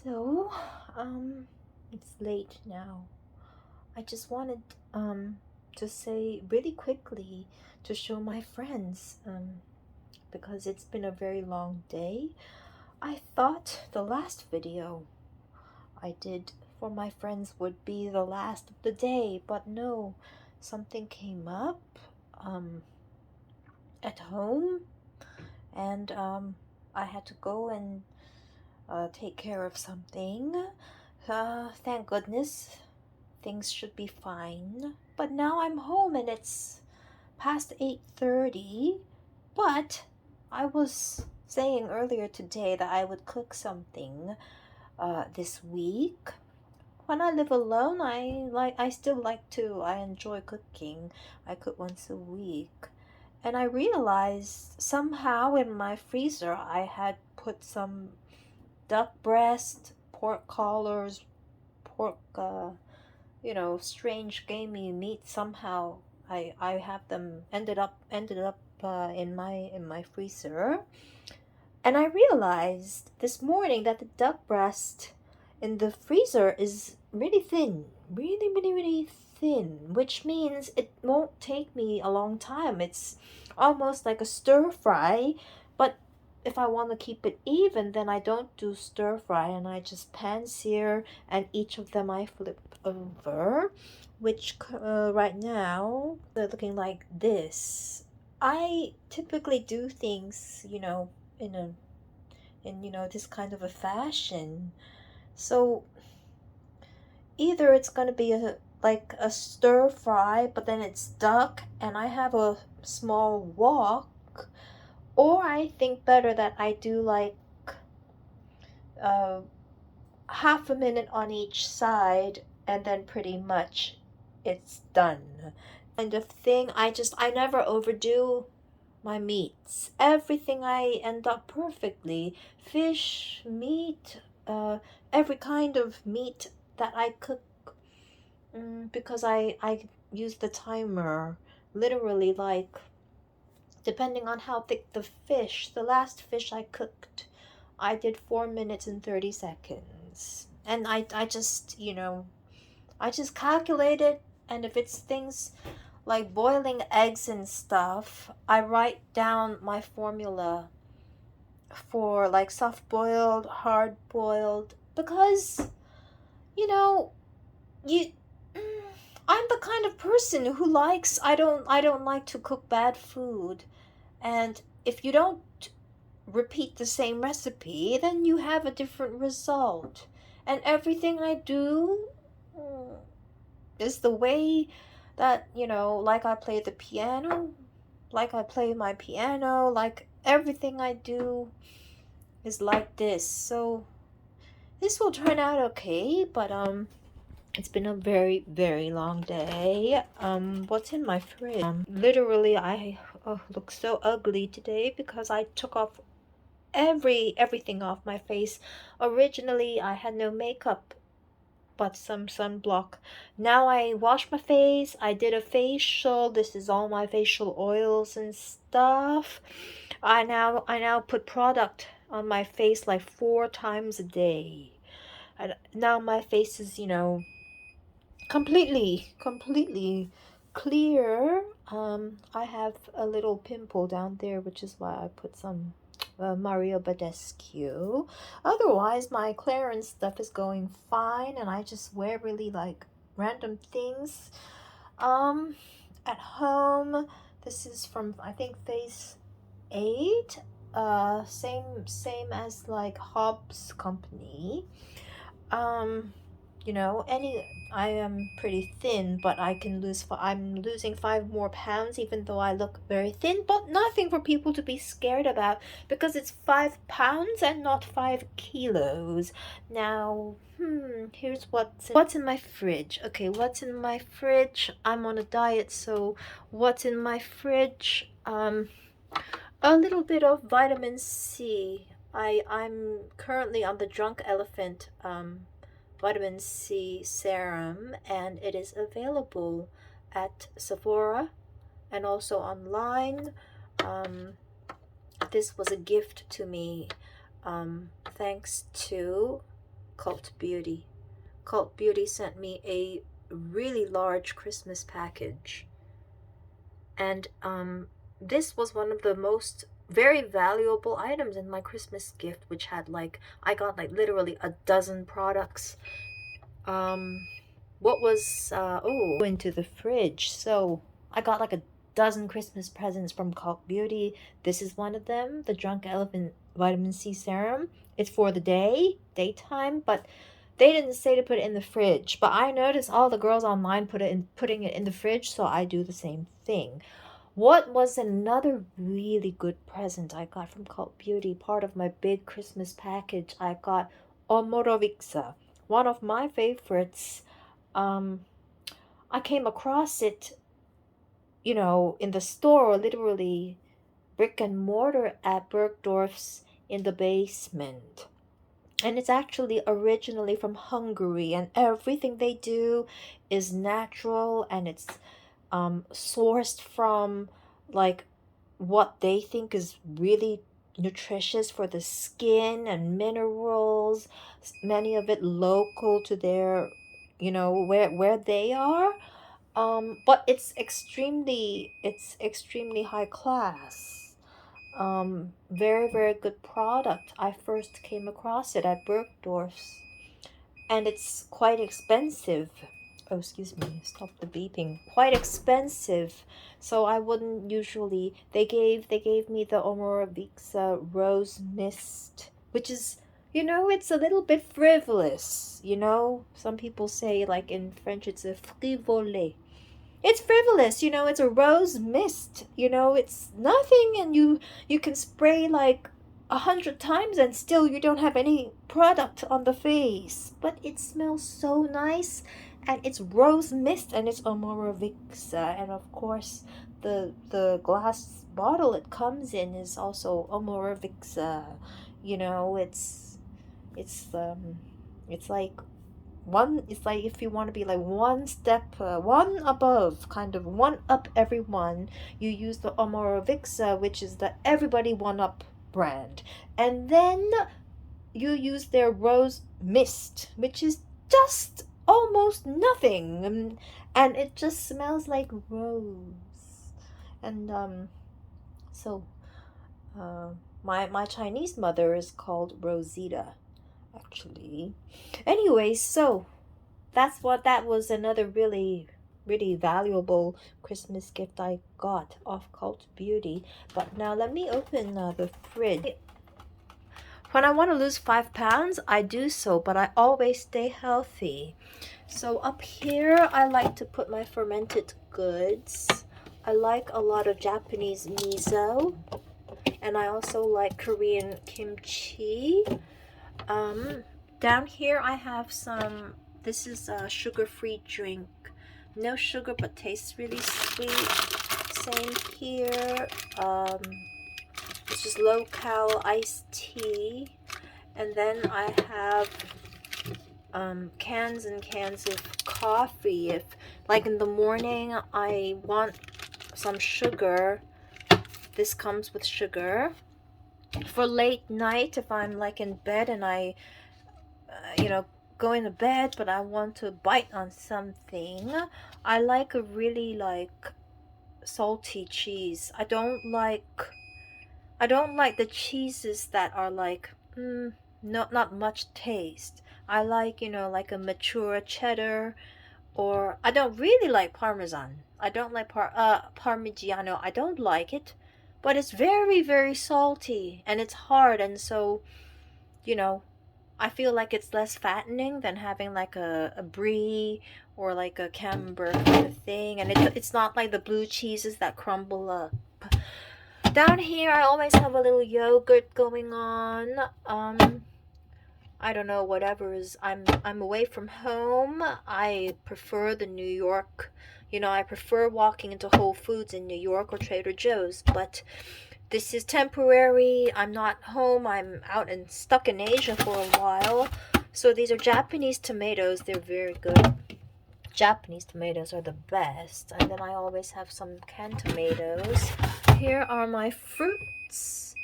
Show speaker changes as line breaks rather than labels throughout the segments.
So, it's late now. I just wanted to say really quickly to show my friends because it's been a very long day. I thought the last video I did for my friends would be the last of the day, but no, something came up um at home, and I had to go and take care of something. Thank goodness things should be fine. But now I'm home and it's past 8:30. But I was saying earlier today that I would cook something this week. When I live alone, I still like to. I enjoy cooking. I cook once a week. And I realized somehow in my freezer I had put some duck breast, pork collars, pork strange gamey meat. Somehow I have them ended up in my freezer. And I realized this morning that the duck breast in the freezer is really thin, really, really, really thin, which means it won't take me a long time. It's almost like a stir fry, but if I want to keep it even, then I don't do stir fry and I just pan sear, and each of them I flip over, which right now they're looking like this. I typically do things, in a this kind of a fashion. So either it's going to be like a stir fry, but then it's duck and I have a small wok, or I think better that I do like uh, half a minute on each side and then pretty much it's done kind of thing. I never overdo my meats. Everything I end up perfectly. Fish, meat, every kind of meat that I cook, because I use the timer literally, like, depending on how thick the fish. The last fish I cooked, I did 4 minutes and 30 seconds. And I just, I just calculated, and if it's things like boiling eggs and stuff, I write down my formula for like soft boiled, hard boiled, because you know, you mm, I'm the kind of person who likes I don't like to cook bad food. And if you don't repeat the same recipe, then you have a different result. And everything I do mm, is the way that, like I play the piano, like I play my piano, like everything I do is like this. So this will turn out okay, but it's been a very, very long day. What's in my fridge? Literally I look so ugly today because I took off everything off my face. Originally I had no makeup but some sunblock. Now I wash my face, I did a facial. This is all my facial oils and stuff. I now put product on my face like 4 times a day. And now my face is, completely clear. I have a little pimple down there, which is why I put some Mario Badescu. Otherwise, my clearance stuff is going fine, and I just wear really like random things. Um, at home, this is from, I think, Phase 8. Same as like Hobbs Company. Um, any I am pretty thin, but I'm losing 5 more pounds, even though I look very thin, but nothing for people to be scared about, because it's 5 pounds and not 5 kilos. Now, here's what's in my fridge. Okay, what's in my fridge? I'm on a diet, so what's in my fridge? A little bit of vitamin C. I'm currently on the Drunk Elephant vitamin C serum, and it is available at Sephora and also online. Um, this was a gift to me, thanks to Cult Beauty. Cult Beauty sent me a really large Christmas package. And this was one of the most very valuable items in my Christmas gift, which had like, I got like literally a dozen products. What was, oh, into the fridge. So I got like a dozen Christmas presents from Cult Beauty. This is one of them, the Drunk Elephant Vitamin C Serum. It's for the daytime, but they didn't say to put it in the fridge. But I noticed all the girls online putting it in the fridge, so I do the same thing. What was another really good present I got from Cult Beauty? Part of my big Christmas package, I got Omorovixa, one of my favorites. I came across it, you know, in the store, literally brick and mortar at Bergdorf's in the basement. And it's actually originally from Hungary, and everything they do is natural, and it's sourced from like what they think is really nutritious for the skin and minerals, many of it local to their, you know, where they are. But it's extremely high class. Very, very good product. I first came across it at Bergdorf's, and it's quite expensive. Oh, excuse me, stop the beeping. Quite expensive, so I wouldn't usually. They gave me the Omorovixa Rose Mist, which is, you know, it's a little bit frivolous. You know, some people say, like in French, it's a frivole. It's frivolous, you know, it's a rose mist, you know, it's nothing, and you can spray like 100 times and still you don't have any product on the face. But it smells so nice, and it's rose mist, and it's Omorovixa, and of course the glass bottle it comes in is also Omorovixa. You know, it's like one, it's like if you want to be like one step one above, kind of one up everyone, you use the Omorovixa, which is the everybody one up brand, and then you use their rose mist, which is just almost nothing, and it just smells like rose. And so my Chinese mother is called Rosita, actually. Anyway, so that was another really valuable Christmas gift I got off Cult Beauty. But now let me open the fridge. When I want to lose 5 pounds, I do so, but I always stay healthy. So up here, I like to put my fermented goods. I like a lot of Japanese miso, and I also like Korean kimchi. Down here I have some, this is a sugar-free drink. No sugar, but tastes really sweet. Same here. This is low-cal iced tea. And then I have cans and cans of coffee. If, like in the morning, I want some sugar, this comes with sugar. For late night, if I'm like in bed and I, you know, going to bed, but I want to bite on something, I like a really like salty cheese. I don't like the cheeses that are like not much taste. I like, you know, like a mature cheddar, or I don't really like Parmesan. I don't like Parmigiano. I don't like it, but it's very, very salty, and it's hard, and so, you know, I feel like it's less fattening than having like a brie or like a camembert kind of thing, and it's not like the blue cheeses that crumble up. Down here, I always have a little yogurt going on. I don't know, whatever is, I'm away from home. I prefer the New York, you know, I prefer walking into Whole Foods in New York or Trader Joe's, but this is temporary. I'm not home. I'm out and stuck in Asia for a while. So these are Japanese tomatoes. They're very good. Japanese tomatoes are the best. And then I always have some canned tomatoes. Here are my fruits.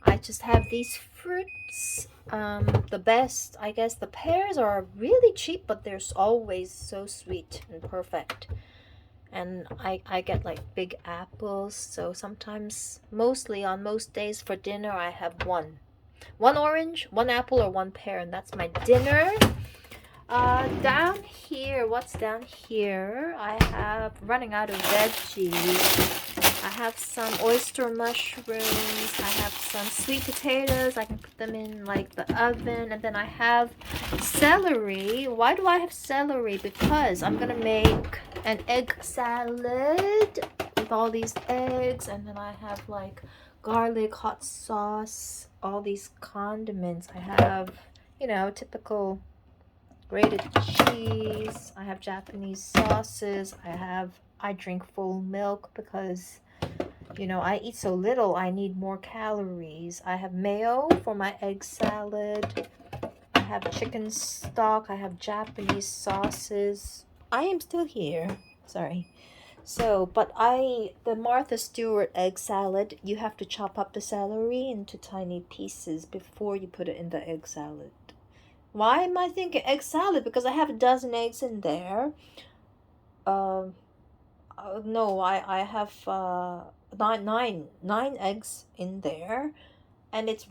I just have these fruits. The best, I guess, the pears are really cheap, but they're always so sweet and perfect. And I get like big apples, so sometimes, mostly on most days for dinner, I have one orange, one apple, or one pear, and that's my dinner. Down here, what's down here? I have, running out of veggies. I have some oyster mushrooms. I have some sweet potatoes. I can put them in like the oven. And then I have celery. Why do I have celery? Because I'm gonna make an egg salad with all these eggs. And then I have like garlic, hot sauce, all these condiments. I have, you know, typical grated cheese. I have Japanese sauces. I drink full milk because, you know, I eat so little, I need more calories. I have mayo for my egg salad. I have chicken stock. I have Japanese sauces. I am still here. Sorry. So, but the Martha Stewart egg salad, you have to chop up the celery into tiny pieces before you put it in the egg salad. Why am I thinking egg salad? Because I have a dozen eggs in there. No, I have nine eggs in there, and it's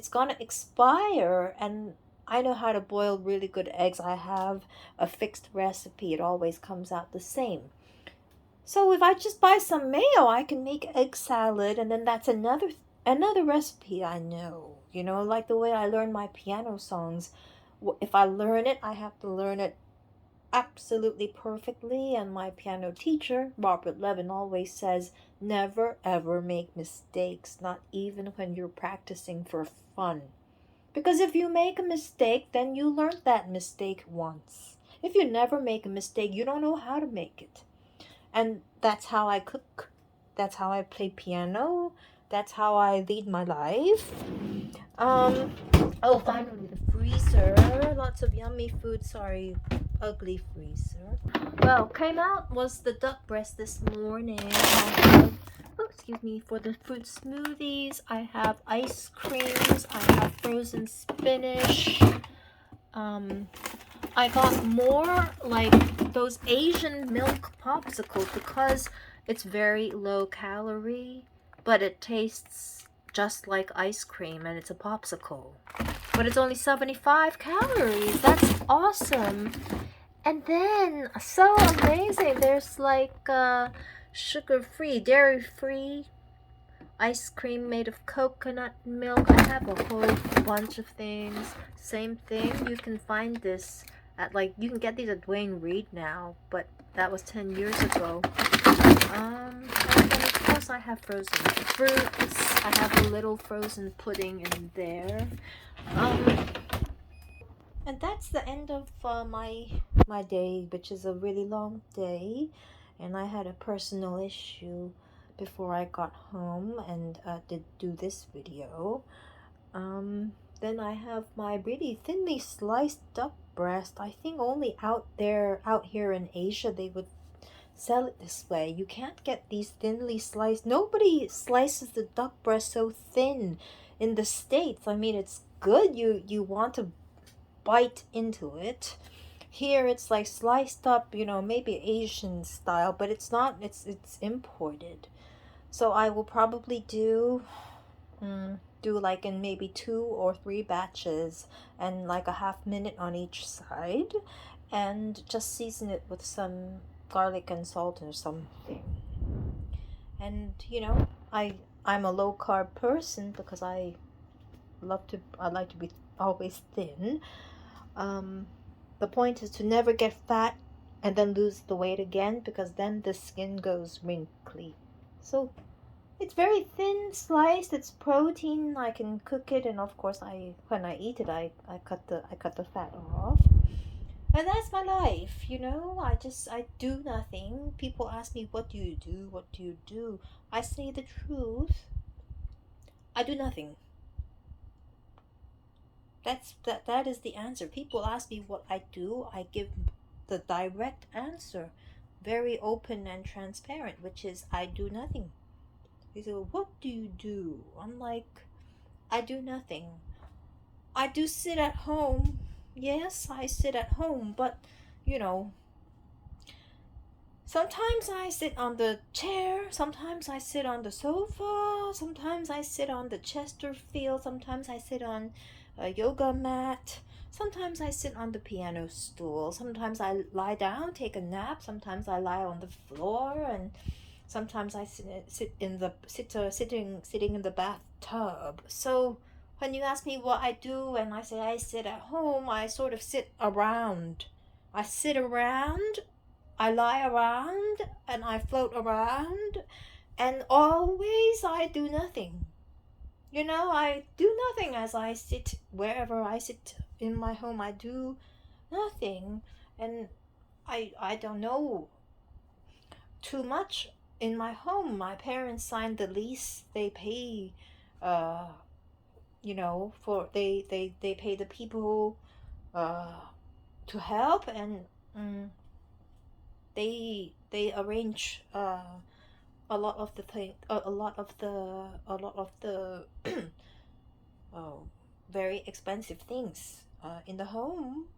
gonna expire, and I know how to boil really good eggs. I have a fixed recipe. It always comes out the same. So if I just buy some mayo, I can make egg salad, and then that's another recipe I know. You know, like the way I learn my piano songs. If I learn it, I have to learn it absolutely perfectly, and my piano teacher, Robert Levin, always says, never ever make mistakes, not even when you're practicing for fun. Because if you make a mistake, then you learned that mistake once. If you never make a mistake, you don't know how to make it. And that's how I cook. That's how I play piano. That's how I lead my life. Oh, finally, the freezer. Lots of yummy food. Sorry, ugly freezer. Well, came out was the duck breast this morning. Excuse me, for the fruit smoothies. I have ice creams. I have frozen spinach. I got more like those Asian milk popsicles because it's very low calorie, but it tastes just like ice cream and it's a popsicle. But it's only 75 calories. That's awesome. And then, so amazing, there's like sugar-free, dairy-free ice cream made of coconut milk. I have a whole bunch of things. Same thing, you can find this at like, you can get these at Dwayne Reed now, but that was 10 years ago. And then of course I have frozen fruits. I have a little frozen pudding in there. And that's the end of my day, which is a really long day. And I had a personal issue before I got home and did do this video. Then I have my really thinly sliced duck breast. I think only out here in Asia, they would sell it this way. You can't get these thinly sliced. Nobody slices the duck breast so thin in the States. I mean, it's good. You want to bite into it. Here it's like sliced up, you know, maybe Asian style, but it's not. It's imported. So I will probably do like in maybe 2 or 3 batches and like a half minute on each side, and just season it with some garlic and salt or something. And you know, I'm a low carb person because I like to be always thin. The point is to never get fat and then lose the weight again, because then the skin goes wrinkly. So it's very thin sliced. It's protein. I can cook it, and of course, when I eat it, I cut the fat off. And that's my life, you know. I do nothing. People ask me, "What do you do? What do you do?" I say the truth. I do nothing. That is the answer. People ask me what I do. I give the direct answer, very open and transparent, which is I do nothing. They say, well, what do you do? I'm like, I do nothing. I do sit at home. Yes, I sit at home, but you know, sometimes I sit on the chair, sometimes I sit on the sofa, sometimes I sit on the Chesterfield, sometimes I sit on a yoga mat, sometimes I sit on the piano stool, sometimes I lie down, take a nap, sometimes I lie on the floor, and sometimes I sitting in the bathtub. So when you ask me what I do and I say I sit at home, I sort of sit around. I sit around, I lie around, and I float around, and always I do nothing. I do nothing as I sit wherever I sit in my home. I do nothing, and I don't know too much in my home. My parents signed the lease. They pay, uh, for they pay the people, uh, to help, and they arrange a lot of the thing, a lot of the oh, very expensive things in the home,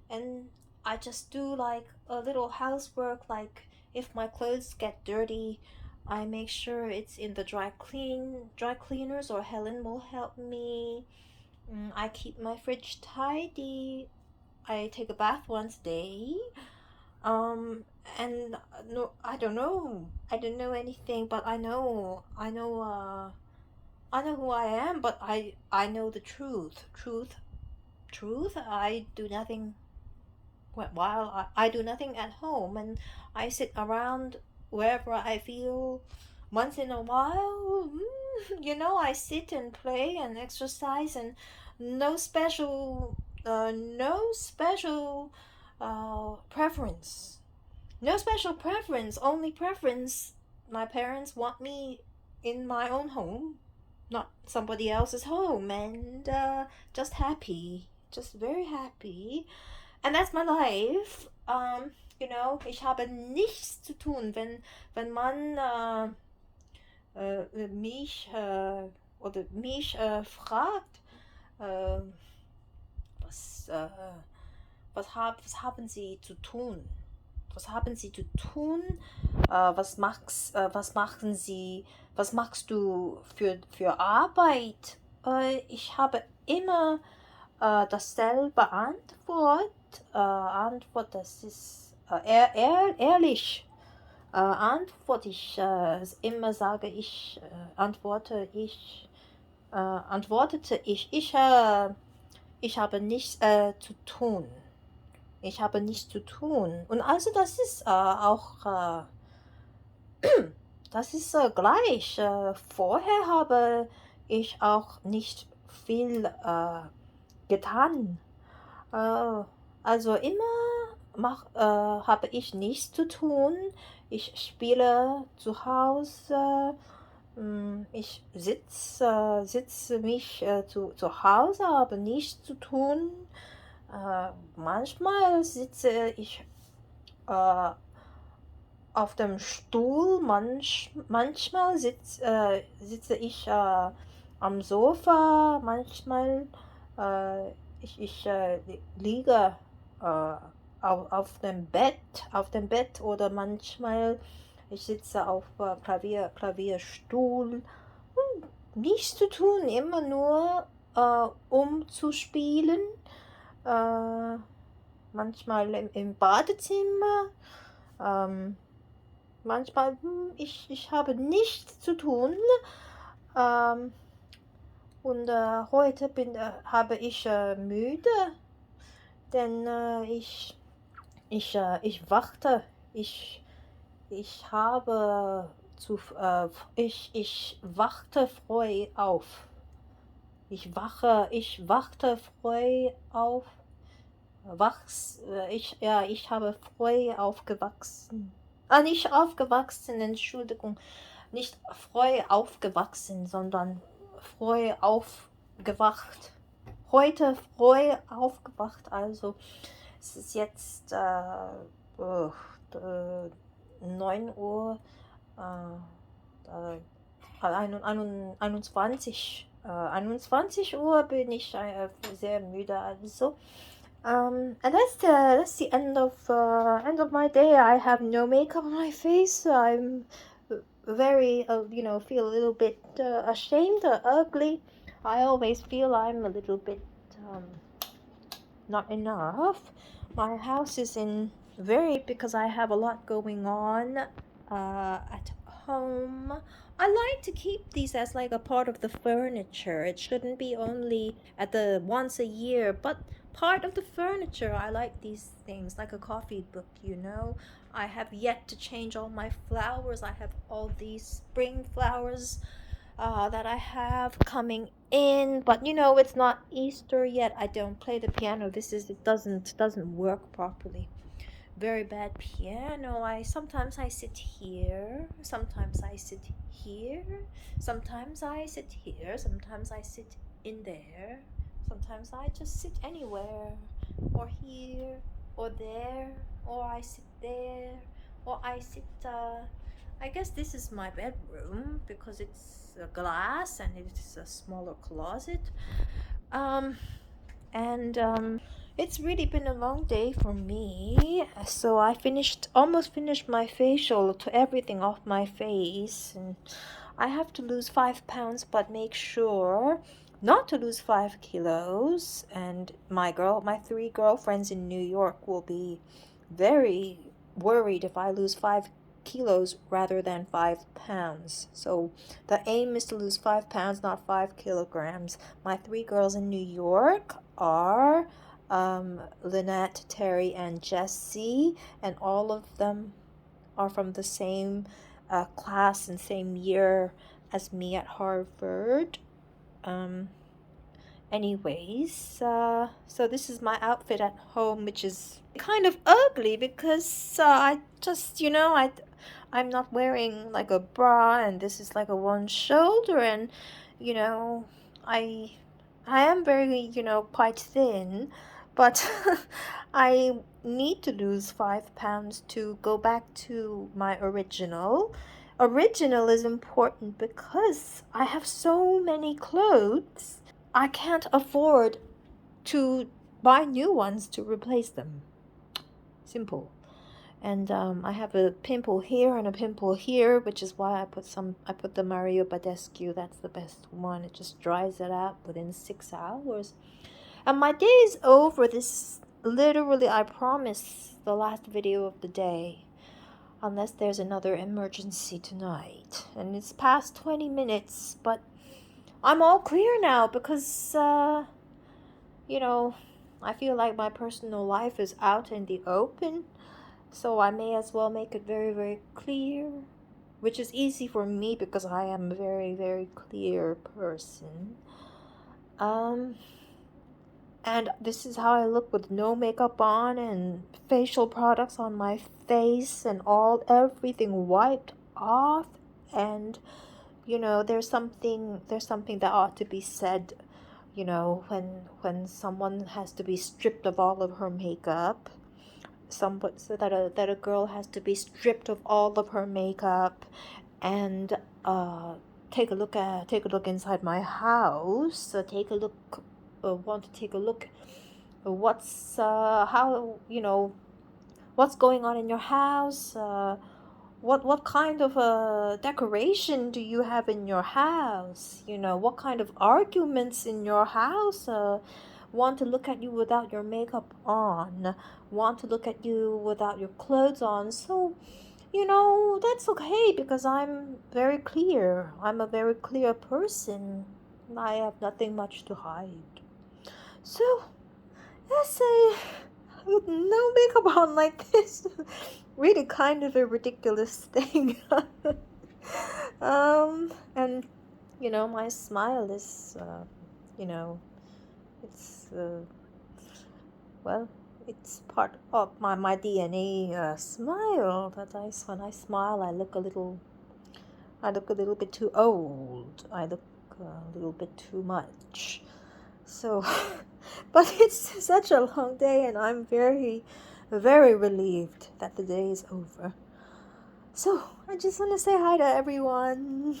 and I just do like a little housework. Like if my clothes get dirty, I make sure it's in the dry cleaners, or Helen will help me. I keep my fridge tidy. I take a bath once a day. Um, and no, I don't know. I don't know anything, but I know who I am, but I know the truth. Truth. I do nothing. While I do nothing at home, and I sit around wherever I feel. Once in a while, I sit and play and exercise, and no special, no special preference. No special preference, only preference. My parents want me in my own home, not somebody else's home, and just happy, just very happy. And that's my life. Ich habe nichts zu tun, wenn man mich oder mich fragt, äh, was, äh, was haben Sie zu tun? Was haben Sie zu tun? Was machst du für Arbeit? Ich habe immer dasselbe Antwort, das ist ehrlich. Antworte ich, immer sage ich, antwortete ich habe nichts zu tun. Ich habe nichts zu tun. Und also das ist auch, das ist gleich. Vorher habe ich auch nicht viel getan. Also immer habe ich nichts zu tun. Ich spiele zu Hause. Ich sitze mich zu Hause, habe nichts zu tun. Manchmal sitze ich äh, auf dem Stuhl, manchmal sitze ich am Sofa, manchmal ich liege auf dem Bett, oder manchmal ich sitze auf Klavierstuhl. Nichts zu tun, immer nur um zu spielen. Manchmal im Badezimmer. Manchmal, ich habe nichts zu tun. Und heute habe ich müde, denn ich wachte. Ich habe ich wachte früh auf. Ich wachte früh auf. Ich habe früh aufgewachsen. Nicht aufgewachsen, Entschuldigung. Nicht früh aufgewachsen, sondern früh aufgewacht. Heute früh aufgewacht, also es ist jetzt 9 Uhr 21, 21 Uhr bin ich sehr müde, also. And that's the end of my day. I have no makeup on my face. I'm very feel a little bit ashamed or ugly. I always feel I'm a little bit um, not enough. My house is in very because I have a lot going on at home. I like to keep these as like a part of the furniture. It shouldn't be only at the once a year, but part of the furniture. I like these things like a coffee book, you know. I have yet to change all my flowers. I have all these spring flowers that I have coming in, but it's not Easter yet. I don't play the piano. It doesn't work properly. Very bad piano. Sometimes I sit here, sometimes I sit here, sometimes I sit here, sometimes I sit in there, sometimes I just sit anywhere, or here, or there, or I sit there, or I sit I guess this is my bedroom because it's a glass and it's a smaller closet. Um, and it's really been a long day for me. So I almost finished my facial to everything off my face, and I have to lose 5 pounds, but make sure not to lose 5 kilos. And my 3 girlfriends in New York will be very worried if I lose 5 kilos rather than 5 pounds. So the aim is to lose 5 pounds, not 5 kilograms. My 3 girls in New York are Lynette, Terry, and Jessie, and all of them are from the same class and same year as me at Harvard. Um, so this is my outfit at home, which is kind of ugly because I just, I'm not wearing like a bra, and this is like a one shoulder, and you know, I I am very, quite thin, but I need to lose 5 pounds to go back to my original. Original is important because I have so many clothes. I can't afford to buy new ones to replace them. Simple. And I have a pimple here and a pimple here, which is why I put the Mario Badescu. That's the best one. It just dries it out within 6 hours. And my day is over. This is literally, I promise, the last video of the day. Unless there's another emergency tonight. And it's past 20 minutes, but I'm all clear now because, I feel like my personal life is out in the open. So I may as well make it very, very clear, which is easy for me because I am a very, very clear person. And this is how I look with no makeup on and facial products on my face and everything wiped off. And there's something that ought to be said, when someone has to be stripped of all of her makeup. So that a girl has to be stripped of all of her makeup and take a look inside my house. Want to take a look what's what's going on in your house. What kind of decoration do you have in your house? What kind of arguments in your house? Want to look at you without your makeup on, want to look at you without your clothes on. So, that's okay because I'm very clear. I'm a very clear person. I have nothing much to hide. So, let's say no makeup on like this. Really kind of a ridiculous thing. And, my smile is, it's well, it's part of my DNA smile. When I smile, I look a little bit too old. I look a little bit too much. So, but it's such a long day, and I'm very, very relieved that the day is over. So I just want to say hi to everyone.